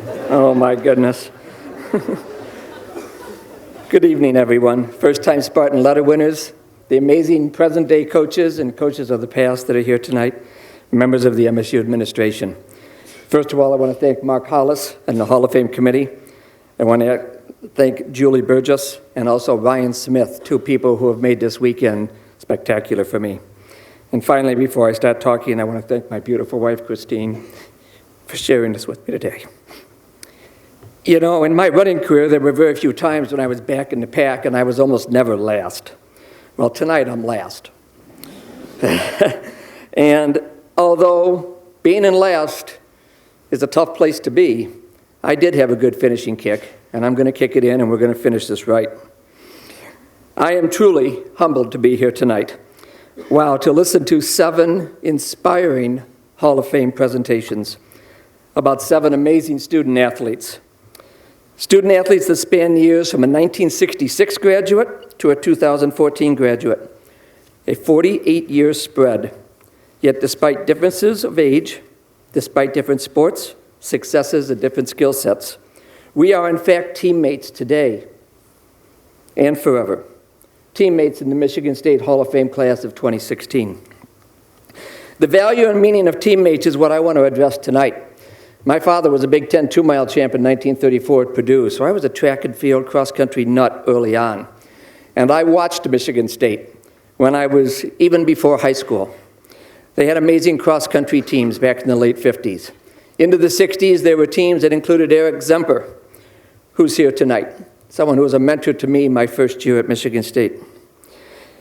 Oh my goodness. Good evening, everyone. First-time Spartan letter winners, the amazing present-day coaches and coaches of the past that are here tonight, members of the MSU administration. First of all, I want to thank Mark Hollis and the Hall of Fame committee. I want to thank Julie Burgess and also Ryan Smith, two people who have made this weekend spectacular for me. And finally, before I start talking, I want to thank my beautiful wife, Christine, for sharing this with me today. You know, in my running career, there were very few times when I was back in the pack, and I was almost never last. Well, tonight I'm last. And although being in last is a tough place to be, I did have a good finishing kick, and I'm going to kick it in, and we're going to finish this right. I am truly humbled to be here tonight. Wow, to listen to 7 inspiring Hall of Fame presentations about 7 amazing student athletes. Student athletes that span years from a 1966 graduate to a 2014 graduate. A 48-year spread. Yet despite differences of age, despite different sports, successes, and different skill sets, we are in fact teammates today and forever. Teammates in the Michigan State Hall of Fame class of 2016. The value and meaning of teammates is what I want to address tonight. My father was a Big Ten 2-mile champ in 1934 at Purdue, so I was a track and field cross-country nut early on. And I watched Michigan State when I was even before high school. They had amazing cross-country teams back in the late 50s. Into the 60s, there were teams that included Eric Zemper, who's here tonight, someone who was a mentor to me my first year at Michigan State.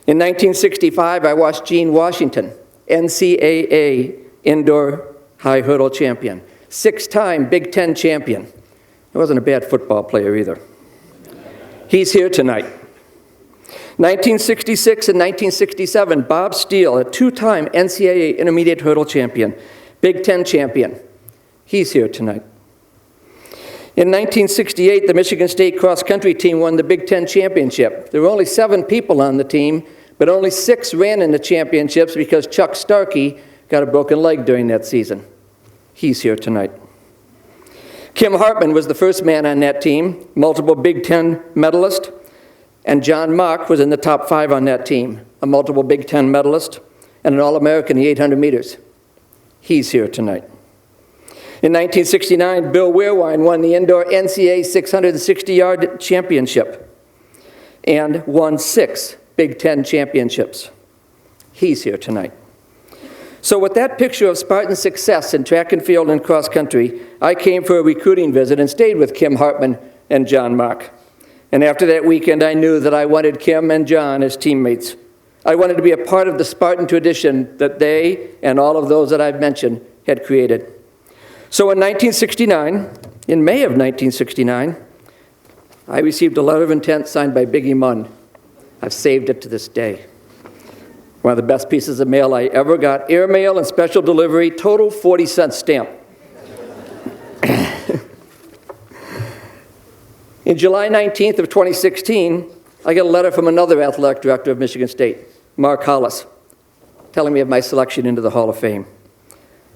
In 1965, I watched Gene Washington, NCAA indoor high hurdle champion, 6-time Big Ten champion. He wasn't a bad football player either. He's here tonight. 1966 and 1967, Bob Steele, a 2-time NCAA intermediate hurdle champion, Big Ten champion. He's here tonight. In 1968, the Michigan State cross-country team won the Big Ten championship. There were only 7 people on the team, but only 6 ran in the championships because Chuck Starkey got a broken leg during that season. He's here tonight. Kim Hartman was the first man on that team, multiple Big Ten medalist, and John Mock was in the top 5 on that team, a multiple Big Ten medalist and an All-American in the 800 meters. He's here tonight. In 1969, Bill Wehrwein won the indoor NCAA 660-yard championship and won 6 Big Ten championships. He's here tonight. So with that picture of Spartan success in track and field and cross country, I came for a recruiting visit and stayed with Kim Hartman and John Mock. And after that weekend, I knew that I wanted Kim and John as teammates. I wanted to be a part of the Spartan tradition that they and all of those that I've mentioned had created. So in 1969, in May of 1969, I received a letter of intent signed by Biggie Munn. I've saved it to this day. One of the best pieces of mail I ever got, airmail and special delivery, total 40-cent stamp. In July 19th of 2016, I got a letter from another athletic director of Michigan State, Mark Hollis, telling me of my selection into the Hall of Fame.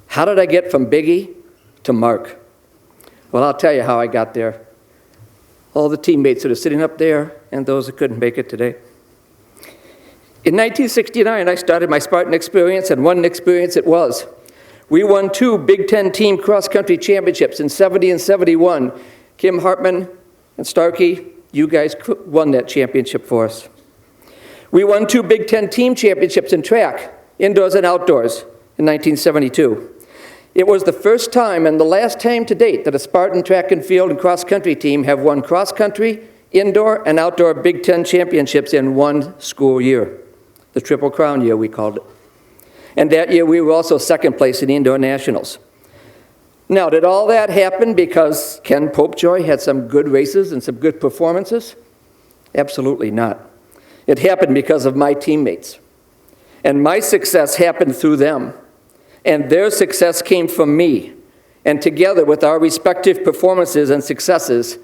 How did I get from Biggie to Mark? Well, I'll tell you how I got there. All the teammates that are sitting up there and those that couldn't make it today. In 1969, I started my Spartan experience, and what an experience it was. We won 2 Big Ten team cross-country championships in 70 and 71. Kim Hartman and Starkey, you guys won that championship for us. We won 2 Big Ten team championships in track, indoors and outdoors, in 1972. It was the first time and the last time to date that a Spartan track and field and cross-country team have won cross-country, indoor, and outdoor Big Ten championships in one school year. The Triple Crown year, we called it. And that year, we were also second place in the indoor nationals. Now, did all that happen because Ken Popejoy had some good races and some good performances? Absolutely not. It happened because of my teammates. And my success happened through them. And their success came from me. And together with our respective performances and successes,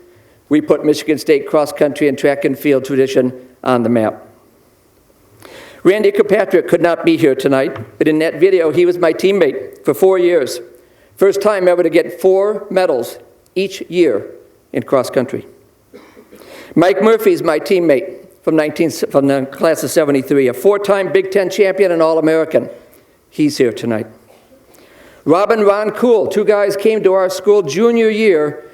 we put Michigan State cross-country and track and field tradition on the map. Randy Kirkpatrick could not be here tonight, but in that video, he was my teammate for 4 years. First time ever to get 4 medals each year in cross country. Mike Murphy is my teammate from the class of 73, a 4-time Big Ten champion and All-American. He's here tonight. Rob and Ron Cool, 2 guys came to our school junior year.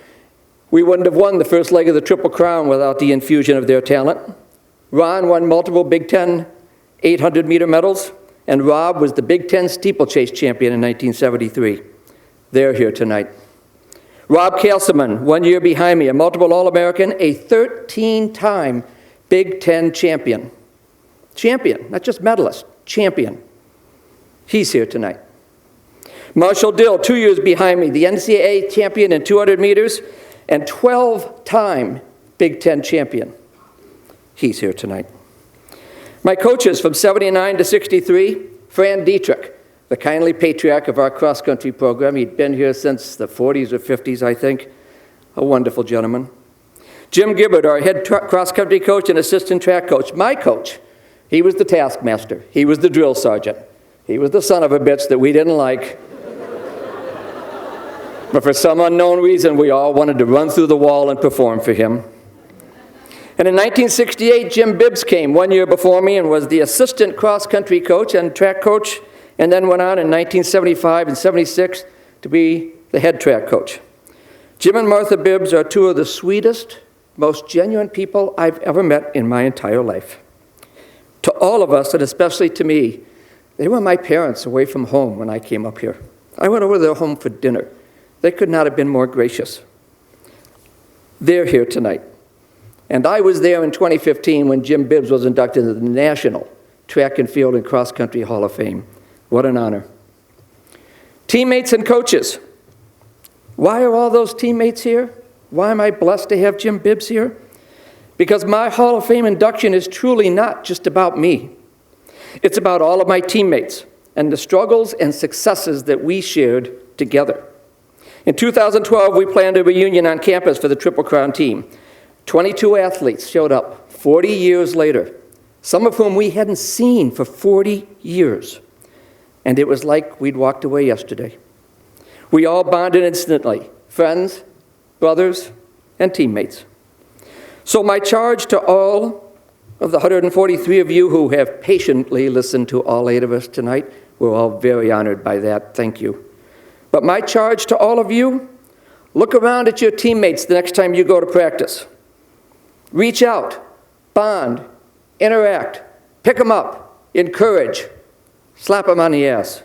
We wouldn't have won the first leg of the Triple Crown without the infusion of their talent. Ron won multiple Big Ten 800-meter medals, and Rob was the Big Ten steeplechase champion in 1973. They're here tonight. Rob Castleman, 1 year behind me, a multiple All-American, a 13-time Big Ten champion. Champion, not just medalist, champion. He's here tonight. Marshall Dill, 2 years behind me, the NCAA champion in 200 meters and 12-time Big Ten champion. He's here tonight. My coaches from 79 to 63, Fran Dietrich, the kindly patriarch of our cross-country program. He'd been here since the 40s or 50s, I think. A wonderful gentleman. Jim Gibbard, our head cross-country coach and assistant track coach. My coach, he was the taskmaster. He was the drill sergeant. He was the son of a bitch that we didn't like. But for some unknown reason, we all wanted to run through the wall and perform for him. And in 1968, Jim Bibbs came 1 year before me and was the assistant cross-country coach and track coach, and then went on in 1975 and 76 to be the head track coach. Jim and Martha Bibbs are 2 of the sweetest, most genuine people I've ever met in my entire life. To all of us, and especially to me, they were my parents away from home when I came up here. I went over to their home for dinner. They could not have been more gracious. They're here tonight. And I was there in 2015 when Jim Bibbs was inducted into the National Track and Field and Cross Country Hall of Fame. What an honor. Teammates and coaches. Why are all those teammates here? Why am I blessed to have Jim Bibbs here? Because my Hall of Fame induction is truly not just about me. It's about all of my teammates and the struggles and successes that we shared together. In 2012, we planned a reunion on campus for the Triple Crown team. 22 athletes showed up 40 years later, some of whom we hadn't seen for 40 years. And it was like we'd walked away yesterday. We all bonded instantly, friends, brothers, and teammates. So my charge to all of the 143 of you who have patiently listened to all 8 of us tonight, we're all very honored by that, thank you. But my charge to all of you, look around at your teammates the next time you go to practice. Reach out, bond, interact, pick them up, encourage, slap them on the ass.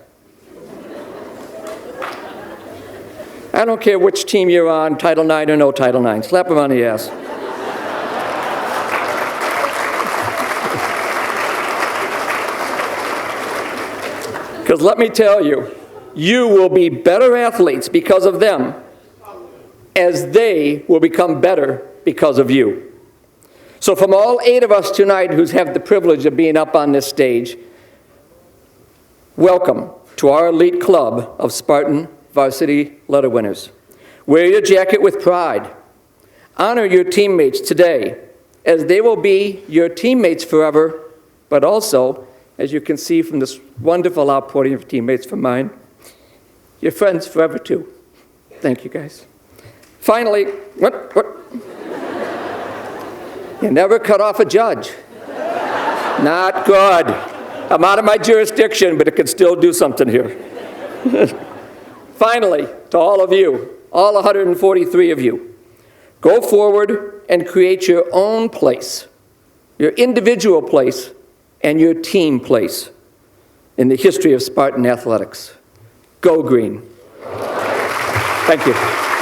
I don't care which team you're on, Title IX or no Title IX, slap them on the ass. Because let me tell you, you will be better athletes because of them, as they will become better because of you. So from all 8 of us tonight who have the privilege of being up on this stage, welcome to our elite club of Spartan varsity letter winners. Wear your jacket with pride. Honor your teammates today, as they will be your teammates forever, but also, as you can see from this wonderful outpouring of teammates from mine, your friends forever too. Thank you, guys. Finally, what? You never cut off a judge. Not good. I'm out of my jurisdiction, but it can still do something here. Finally, to all of you, all 143 of you, go forward and create your own place, your individual place, and your team place in the history of Spartan athletics. Go green. Thank you.